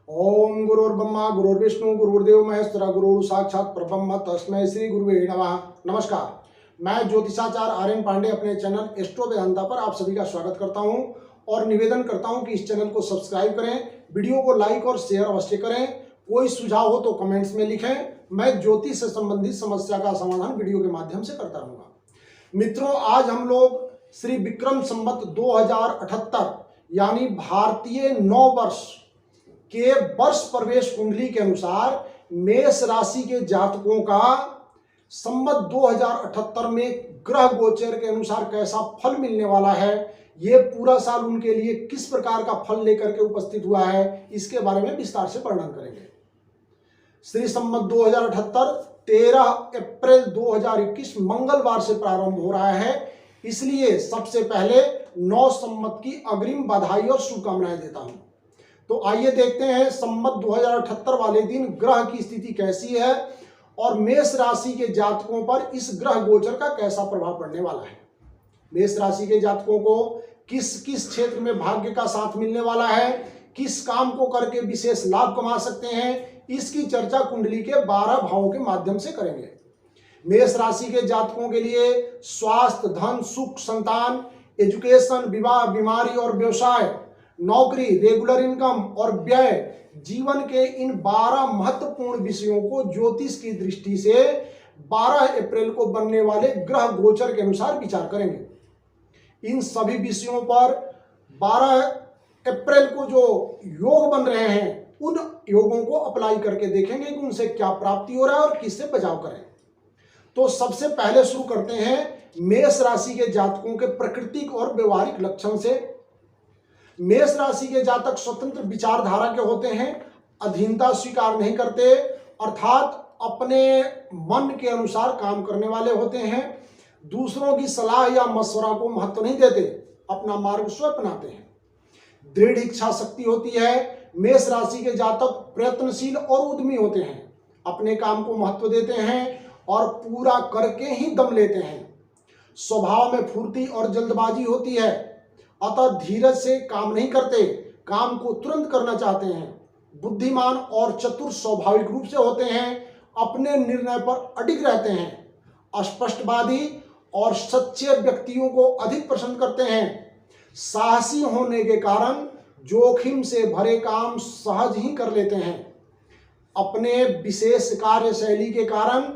ओम गुरुर्ब्रह्मा गुरुर्विष्णु गुरुर्देव महेश्वरा गुरु साक्षात परब्रह्म तस्मै श्री गुरुवे नमः। नमस्कार, मैं ज्योतिषाचार्य आर्यन पांडे अपने चैनल एस्ट्रो वेदांता पर आप सभी का स्वागत करता हूं और निवेदन करता हूं कि इस चैनल को सब्सक्राइब करें, वीडियो को लाइक और शेयर अवश्य करें। कोई सुझाव हो तो कमेंट्स में लिखें, मैं ज्योतिष से संबंधित समस्या का समाधान वीडियो के माध्यम से करता रहूंगा। मित्रों, आज हम लोग श्री विक्रम संवत 2078 यानी भारतीय नव वर्ष के वर्ष प्रवेश कुंडली के अनुसार मेष राशि के जातकों का संवत 2078 में ग्रह गोचर के अनुसार कैसा फल मिलने वाला है, ये पूरा साल उनके लिए किस प्रकार का फल लेकर के उपस्थित हुआ है, इसके बारे में विस्तार से वर्णन करेंगे। श्री संवत 2078 13 अप्रैल 2021 मंगलवार से प्रारंभ हो रहा है, इसलिए सबसे पहले नव संवत की अग्रिम बधाई और शुभकामनाएं देता हूं। तो आइए देखते हैं संवत 2078 वाले दिन ग्रह की स्थिति कैसी है और मेष राशि के जातकों पर इस ग्रह गोचर का कैसा प्रभाव पड़ने वाला है। मेष राशि के जातकों को किस किस क्षेत्र में भाग्य का साथ मिलने वाला है, किस काम को करके विशेष लाभ कमा सकते हैं, इसकी चर्चा कुंडली के 12 भावों के माध्यम से करेंगे। मेष राशि के जातकों के लिए स्वास्थ्य, धन, सुख, संतान, एजुकेशन, विवाह, बीमारी और व्यवसाय, नौकरी, रेगुलर इनकम और व्यय, जीवन के इन 12 महत्वपूर्ण विषयों को ज्योतिष की दृष्टि से 12 अप्रैल को बनने वाले ग्रह गोचर के अनुसार विचार करेंगे। इन सभी विषयों पर 12 अप्रैल को जो योग बन रहे हैं, उन योगों को अप्लाई करके देखेंगे कि उनसे क्या प्राप्ति हो रहा है और किससे बचाव करें। तो सबसे पहले शुरू करते हैं मेष राशि के जातकों के प्राकृतिक और व्यवहारिक लक्षण से। मेष राशि के जातक स्वतंत्र विचारधारा के होते हैं, अधीनता स्वीकार नहीं करते, अर्थात अपने मन के अनुसार काम करने वाले होते हैं, दूसरों की सलाह या मशवरा को महत्व नहीं देते, अपना मार्ग स्वयं अपनाते हैं। दृढ़ इच्छा शक्ति होती है। मेष राशि के जातक प्रयत्नशील और उद्यमी होते हैं, अपने काम को महत्व देते हैं और पूरा करके ही दम लेते हैं। स्वभाव में फुर्ती और जल्दबाजी होती है, अतः धीरज से काम नहीं करते, काम को तुरंत करना चाहते हैं। बुद्धिमान और चतुर स्वाभाविक रूप से होते हैं, अपने निर्णय पर अडिग रहते हैं। स्पष्टवादी और सच्चे व्यक्तियों को अधिक पसंद करते हैं। साहसी होने के कारण जोखिम से भरे काम सहज ही कर लेते हैं। अपने विशेष कार्यशैली के कारण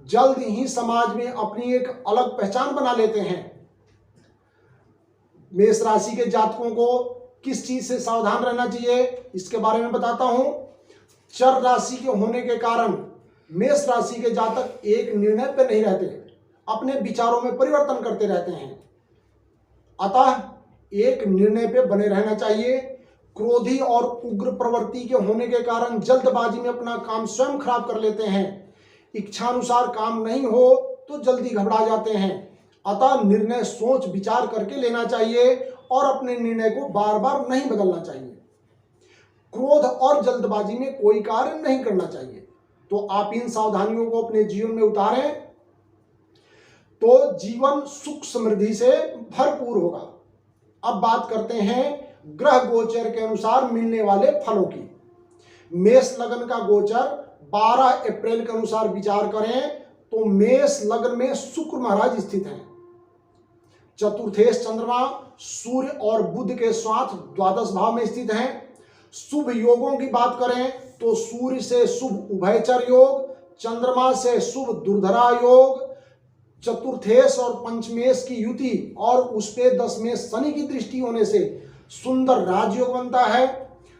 जल्द ही समाज में अपनी एक अलग पहचान बना लेते हैं। मेष राशि के जातकों को किस चीज से सावधान रहना चाहिए, इसके बारे में बताता हूं। चर राशि के होने के कारण मेष राशि के जातक एक निर्णय पर नहीं रहते, अपने विचारों में परिवर्तन करते रहते हैं, अतः एक निर्णय पे बने रहना चाहिए। क्रोधी और उग्र प्रवृत्ति के होने के कारण जल्दबाजी में अपना काम स्वयं खराब कर लेते हैं। इच्छानुसार काम नहीं हो तो जल्दी घबरा जाते हैं, अतः निर्णय सोच विचार करके लेना चाहिए और अपने निर्णय को बार बार नहीं बदलना चाहिए। क्रोध और जल्दबाजी में कोई कार्य नहीं करना चाहिए। तो आप इन सावधानियों को अपने जीवन में उतारें तो जीवन सुख समृद्धि से भरपूर होगा। अब बात करते हैं ग्रह गोचर के अनुसार मिलने वाले फलों की। मेष लग्न का गोचर 12 अप्रैल के अनुसार विचार करें तो मेष लग्न में शुक्र महाराज स्थित हैं। चतुर्थेश चंद्रमा सूर्य और बुध के साथ द्वादश भाव में स्थित हैं। शुभ योगों की बात करें तो सूर्य से शुभ उभयचर योग, चंद्रमा से शुभ दुर्धरा योग, चतुर्थेश और पंचमेश की युति और उस पे 10 में शनि की दृष्टि होने से सुंदर राजयोग बनता है।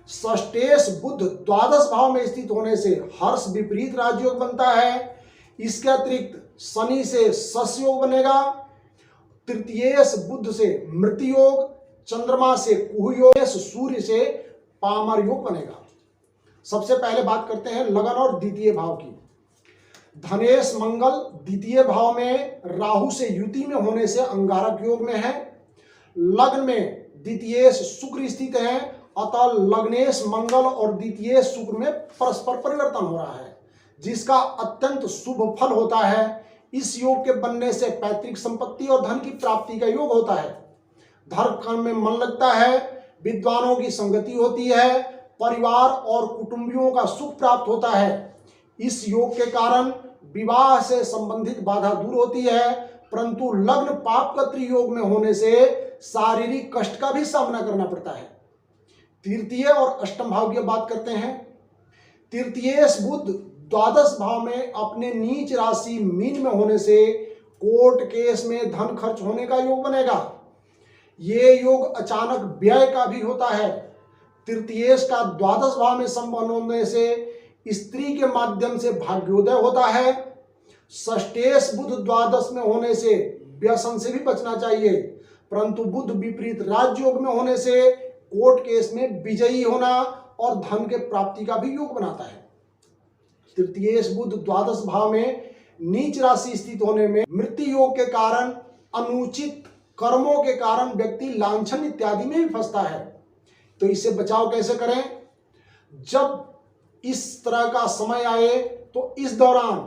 षष्ठेश बुध द्वादश भाव में स्थित होने से हर्ष विपरीत राजयोग बनता है। इसके अतिरिक्त शनि से शश योग बनेगा, तृतीयेश बुध से मृत्यु योग, चंद्रमा से कुह योग, सूर्य से पामर योग बनेगा। सबसे पहले बात करते हैं लगन और द्वितीय भाव की। धनेश मंगल द्वितीय भाव में राहु से युति में होने से अंगारक योग में है। लग्न में द्वितीयेश शुक्र स्थित है, अतः लग्नेश मंगल और द्वितीयेश शुक्र में परस्पर परिवर्तन हो रहा है, जिसका अत्यंत शुभ फल होता है। इस योग के बनने से पैतृक संपत्ति और धन की प्राप्ति का योग होता है। धर्म कर्म में मन लगता है, विद्वानों की संगति होती है, परिवार और कुटुंबियों का सुख प्राप्त होता है। इस योग के कारण विवाह से संबंधित बाधा दूर होती है, परंतु लग्न पापकत्री योग में होने से शारीरिक कष्ट का भी सामना करना पड़ता है। तृतीय और अष्टम भाव की बात करते हैं। तृतीयेश बुध द्वादश भाव में अपने नीच राशि मीन में होने से कोर्ट केस में धन खर्च होने का योग बनेगा। ये योग अचानक व्यय का भी होता है। तृतीयेश का द्वादश भाव में संपन्न होने से स्त्री के माध्यम से भाग्योदय होता है। षष्ठेश बुध द्वादश में होने से व्यसन से भी बचना चाहिए, परंतु बुध विपरीत राजयोग में होने से कोर्ट केस में विजयी होना और धन के प्राप्ति का भी योग बनाता है। तृतीयेश बुध द्वादश भाव में नीच राशि स्थित होने में मृत्यु योग के कारण, अनुचित कर्मों के कारण व्यक्ति लांछन इत्यादि में भी फंसता है। तो इससे बचाव कैसे करें? जब इस तरह का समय आए तो इस दौरान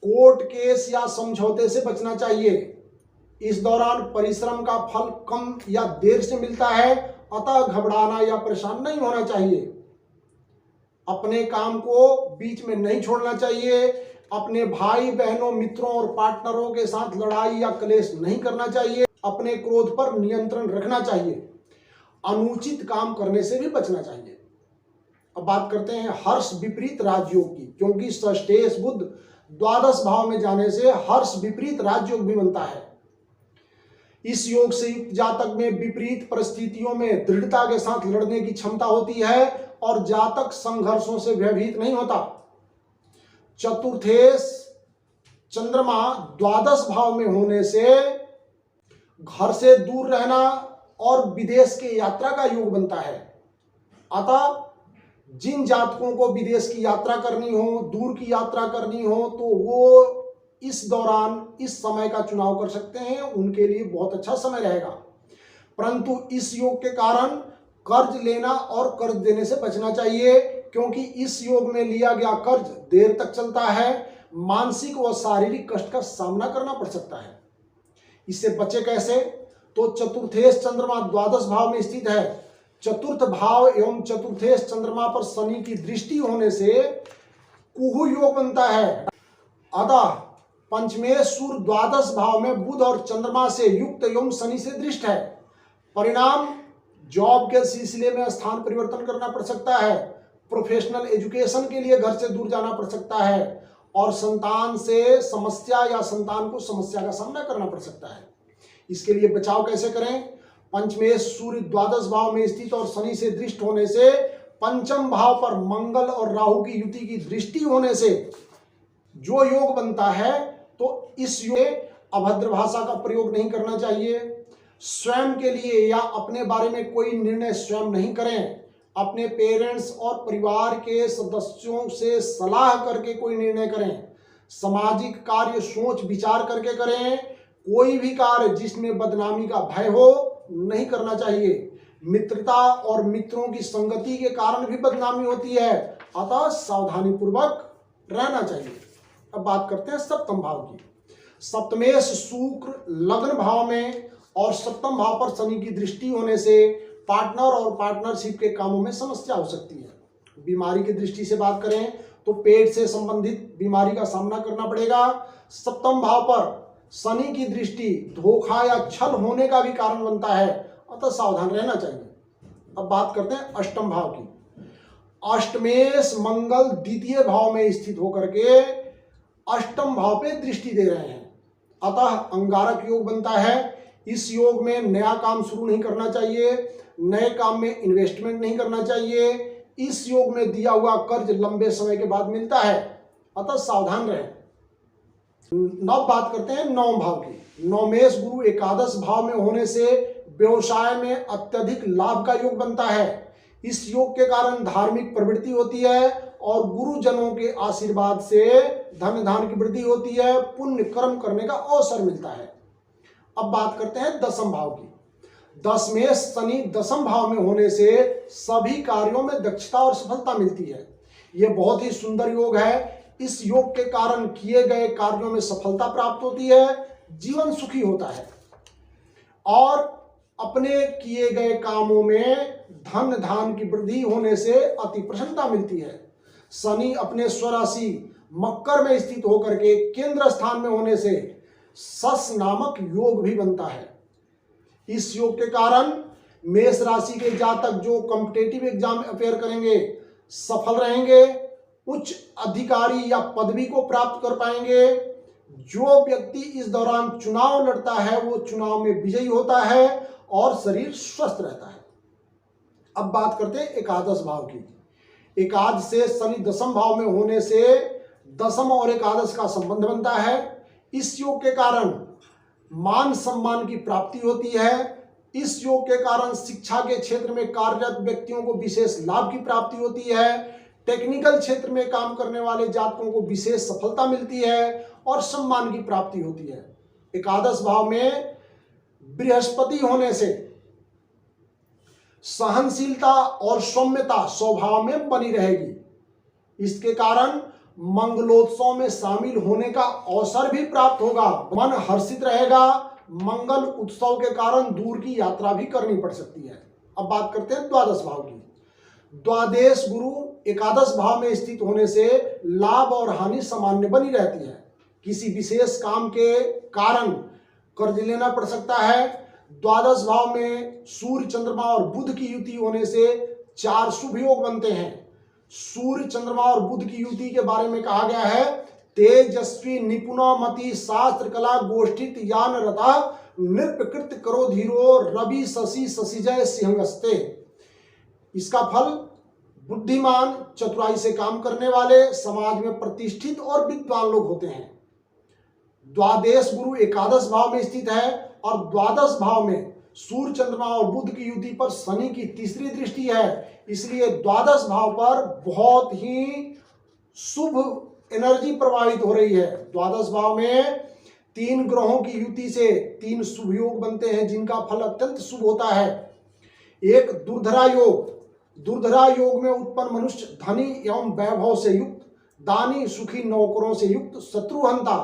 कोर्ट केस या समझौते से बचना चाहिए। इस दौरान परिश्रम का फल कम या देर से मिलता है, अतः घबराना या परेशान नहीं होना चाहिए। अपने काम को बीच में नहीं छोड़ना चाहिए। अपने भाई बहनों, मित्रों और पार्टनरों के साथ लड़ाई या क्लेश नहीं करना चाहिए। अपने क्रोध पर नियंत्रण रखना चाहिए। अनुचित काम करने से भी बचना चाहिए। अब बात करते हैं हर्ष विपरीत राजयोग की, क्योंकि षष्ठेश बुध द्वादश भाव में जाने से हर्ष विपरीत राजयोग भी बनता है। इस योग से युक्त जातक में विपरीत परिस्थितियों में दृढ़ता के साथ लड़ने की क्षमता होती है और जातक संघर्षों से भयभीत नहीं होता। चतुर्थेश चंद्रमा द्वादश भाव में होने से घर से दूर रहना और विदेश की यात्रा का योग बनता है। अतः जिन जातकों को विदेश की यात्रा करनी हो, दूर की यात्रा करनी हो, तो वो इस दौरान इस समय का चुनाव कर सकते हैं। उनके लिए बहुत अच्छा समय रहेगा। परंतु इस योग के कारण कर्ज लेना और कर्ज देने से बचना चाहिए, क्योंकि इस योग में लिया गया कर्ज देर तक चलता है। मानसिक व शारीरिक कष्ट का सामना करना पड़ सकता है। इससे बचे कैसे? तो चतुर्थेश चंद्रमा द्वादश भाव में स्थित है। चतुर्थ भाव एवं चतुर्थेश चंद्रमा पर शनि की दृष्टि होने से कुहू योग बनता है। अतः पंचमेश सूर्य द्वादश भाव में बुध और चंद्रमा से युक्त एवं शनि से दृष्ट है। परिणाम जॉब के सिलसिले में स्थान परिवर्तन करना पड़ सकता है। प्रोफेशनल एजुकेशन के लिए घर से दूर जाना पड़ सकता है और संतान से समस्या या संतान को समस्या का सामना करना पड़ सकता है। इसके लिए बचाव कैसे करें? पंचमेश सूर्य द्वादश भाव में स्थित और शनि से दृष्ट होने से, पंचम भाव पर मंगल और राहु की युति की दृष्टि होने से जो योग बनता है, तो इस योग में अभद्र भाषा का प्रयोग नहीं करना चाहिए। स्वयं के लिए या अपने बारे में कोई निर्णय स्वयं नहीं करें। अपने पेरेंट्स और परिवार के सदस्यों से सलाह करके कोई निर्णय करें। सामाजिक कार्य सोच विचार करके करें। कोई भी कार्य जिसमें बदनामी का भय हो नहीं करना चाहिए। मित्रता और मित्रों की संगति के कारण भी बदनामी होती है, अतः सावधानी पूर्वक रहना चाहिए। अब बात करते हैं सप्तम भाव की। सप्तमेश शुक्र लग्न भाव में और सप्तम भाव पर शनि की दृष्टि होने से पार्टनर और पार्टनरशिप के कामों में समस्या हो सकती है। बीमारी की दृष्टि से बात करें तो पेट से संबंधित बीमारी का सामना करना पड़ेगा। सप्तम भाव पर शनि की दृष्टि धोखा या छल होने का भी कारण बनता है, अतः सावधान रहना चाहिए। अब बात करते हैं अष्टम भाव की। अष्टमेश मंगल द्वितीय भाव में स्थित होकर के अष्टम भाव पे दृष्टि दे रहे हैं, अतः अंगारक योग बनता है। इस योग में नया काम शुरू नहीं करना चाहिए, नए काम में इन्वेस्टमेंट नहीं करना चाहिए। इस योग में दिया हुआ कर्ज लंबे समय के बाद मिलता है, अतः सावधान रहें। नव बात करते हैं नवम भाव की। नवमेश गुरु एकादश भाव में होने से व्यवसाय में अत्यधिक लाभ का योग बनता है। इस योग के कारण धार्मिक प्रवृत्ति होती है और गुरुजनों के आशीर्वाद से धन धान की वृद्धि होती है। पुण्य कर्म करने का अवसर मिलता है। अब बात करते हैं दसम भाव की। दसमेश शनि दसम भाव में होने से सभी कार्यों में दक्षता और सफलता मिलती है। यह बहुत ही सुंदर योग है। इस योग के कारण किए गए कार्यों में सफलता प्राप्त होती है, जीवन सुखी होता है। और अपने किए गए कामों में धन धान की वृद्धि होने से अति प्रसन्नता मिलती है। शनि अपने स्वराशि मकर में स्थित होकर के केंद्र स्थान में होने से सस नामक योग भी बनता है। इस योग के कारण मेष राशि के जातक जो कॉम्पिटिटिव एग्जाम अपेयर करेंगे सफल रहेंगे, उच्च अधिकारी या पदवी को प्राप्त कर पाएंगे। जो व्यक्ति इस दौरान चुनाव लड़ता है वो चुनाव में विजयी होता है और शरीर स्वस्थ रहता है। अब बात करते हैं एकादश भाव की। एकादश से शनि दशम भाव में होने से दशम और एकादश का संबंध बनता है। इस योग के कारण मान सम्मान की प्राप्ति होती है। इस योग के कारण शिक्षा के क्षेत्र में कार्यरत व्यक्तियों को विशेष लाभ की प्राप्ति होती है। टेक्निकल क्षेत्र में काम करने वाले जातकों को विशेष सफलता मिलती है और सम्मान की प्राप्ति होती है। एकादश भाव में बृहस्पति होने से सहनशीलता और सौम्यता स्वभाव में बनी रहेगी। इसके कारण मंगलोत्सव में शामिल होने का अवसर भी प्राप्त होगा। मन हर्षित रहेगा। मंगल उत्सव के कारण दूर की यात्रा भी करनी पड़ सकती है। अब बात करते हैं द्वादश भाव की। द्वादश गुरु एकादश भाव में स्थित होने से लाभ और हानि सामान्य बनी रहती है। किसी विशेष काम के कारण कर्ज लेना पड़ सकता है। द्वादश भाव में सूर्य चंद्रमा और बुध की युति होने से 4 शुभ योग बनते हैं। सूर्य चंद्रमा और बुध की युति के बारे में कहा गया है, तेजस्वी निपुणमति शास्त्र कला गोष्ठित यान रता नृपकृत करो धीरो रवि शशि शशिजय सिंहस्ते। इसका फल बुद्धिमान, चतुराई से काम करने वाले, समाज में प्रतिष्ठित और विद्वान लोग होते हैं। द्वादश गुरु एकादश भाव में स्थित है और द्वादश भाव में सूर्य चंद्रमा और बुध की युति पर शनि की तीसरी दृष्टि है। इसलिए द्वादश भाव पर बहुत ही शुभ एनर्जी प्रवाहित हो रही है। द्वादश भाव में 3 ग्रहों की युति से 3 शुभ योग बनते हैं जिनका फल अत्यंत शुभ होता है। एक दुर्धरा योग। दुर्धरा योग में उत्पन्न मनुष्य धनी एवं वैभव से युक्त, दानी सुखी नौकरों से युक्त, शत्रुहंता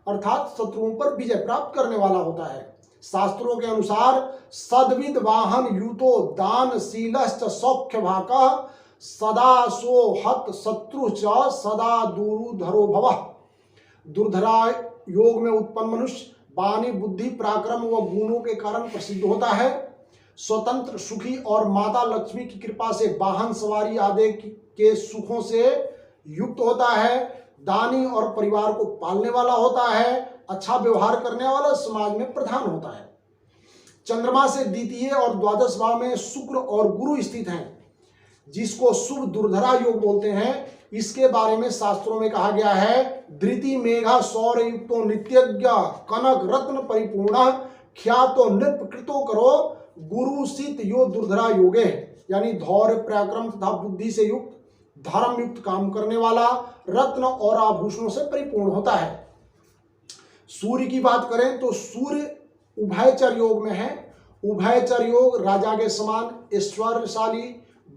अर्थात शत्रुओं पर विजय प्राप्त करने वाला होता है। शास्त्रों के अनुसार सद्विद वाहन यूतो दान शीलश्च सौख्य भाका सदा सो हत शत्रु च सदा दूरुधरो भवः। दुर्धरा योग में उत्पन्न मनुष्य वाणी, बुद्धि, पराक्रम व गुणों के कारण प्रसिद्ध होता है। स्वतंत्र, सुखी और माता लक्ष्मी की कृपा से वाहन सवारी आदि के सुखों से युक्त होता है। दानी और परिवार को पालने वाला होता है। अच्छा व्यवहार करने वाला, समाज में प्रधान होता है। चंद्रमा से द्वितीय और द्वादश भाव में शुक्र और गुरु स्थित हैं, जिसको शुभ दुर्धरा योग बोलते हैं। इसके बारे में शास्त्रों में कहा गया है, धृति मेघा सौर्य युक्तो नित्यज्ञ कनक रत्न परिपूर्ण ख्यातो नृप कृतो करो गुरु सित यो दुर्धरा योगे। यानी धौर्य, पराक्रम तथा बुद्धि से युक्त, धर्म युक्त, काम करने वाला, रत्न और आभूषणों से परिपूर्ण होता है। सूर्य की बात करें तो सूर्य उभयचर योग में है। उभयचर योग राजा के समान ऐश्वर्यशाली,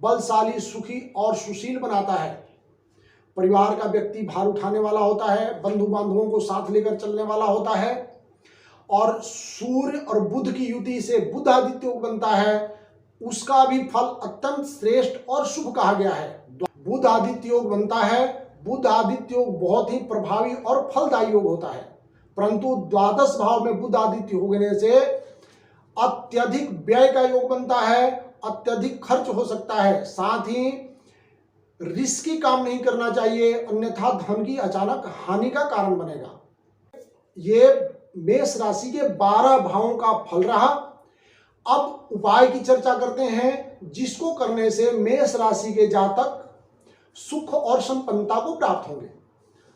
बलशाली, सुखी और सुशील बनाता है। परिवार का व्यक्ति भार उठाने वाला होता है, बंधु बांधवों को साथ लेकर चलने वाला होता है। और सूर्य और बुध की युति से बुध आदित्य योग बनता है, उसका भी फल अत्यंत श्रेष्ठ और शुभ कहा गया है। बुध आदित्य योग बनता है। बुध आदित्य योग बहुत ही प्रभावी और फलदायी योग होता है, परंतु द्वादश भाव में बुध आदित्य होने से अत्यधिक व्यय का योग बनता है, अत्यधिक खर्च हो सकता है। साथ ही रिस्की काम नहीं करना चाहिए, अन्यथा धन की अचानक हानि का कारण बनेगा। ये मेष राशि के 12 भावों का फल रहा। अब उपाय की चर्चा करते हैं, जिसको करने से मेष राशि के जातक सुख और संपन्नता को प्राप्त होंगे।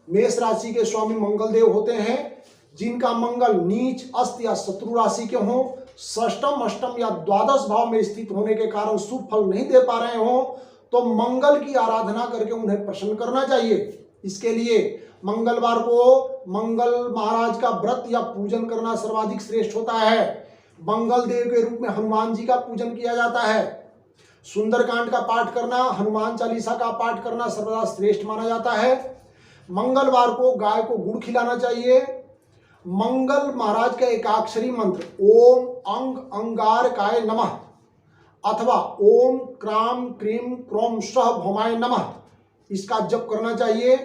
मेष राशि के स्वामी मंगल देव होते हैं। जिनका मंगल नीच, अस्त या शत्रु राशि के हों, षष्टम, अष्टम या द्वादश भाव में स्थित होने के कारण शुभ फल नहीं दे पा रहे हों, तो मंगल की आराधना करके उन्हें प्रसन्न करना चाहिए। इसके लिए मंगलवार को मंगल महाराज का व्रत या पूजन करना सर्वाधिक श्रेष्ठ होता है। मंगल देव के रूप में हनुमान जी का पूजन किया जाता है। सुंदरकांड का पाठ करना, हनुमान चालीसा का पाठ करना सर्वदा श्रेष्ठ माना जाता है। मंगलवार को गाय को गुड़ खिलाना चाहिए। मंगल महाराज का एकाक्षरी मंत्र ओम अंग अंगारकाय नमः अथवा ओम क्राम क्रीम क्रोम सह भौमाय नमः, इसका जप करना चाहिए।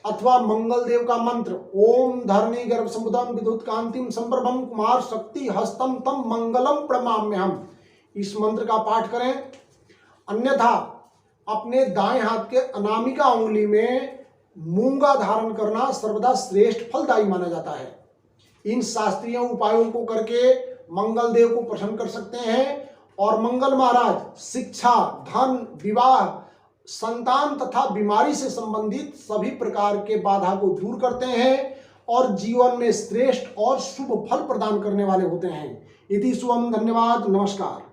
अथवा मंगल देव का मंत्र ओम धरणी गर्भ समुदम विद्युत कांतिम संप्रभम कुमार शक्ति हस्तम तम मंगलम प्रणमाम्यहम्, इस मंत्र का पाठ करें। अन्यथा अपने दाएं हाथ के अनामिका उंगली में मूंगा धारण करना सर्वदा श्रेष्ठ फलदायी माना जाता है। इन शास्त्रीय उपायों को करके मंगल देव को प्रसन्न कर सकते हैं और मंगल महाराज शिक्षा, धन, विवाह, संतान तथा बीमारी से संबंधित सभी प्रकार के बाधा को दूर करते हैं और जीवन में श्रेष्ठ और शुभ फल प्रदान करने वाले होते हैं। इति शुभम, धन्यवाद, नमस्कार।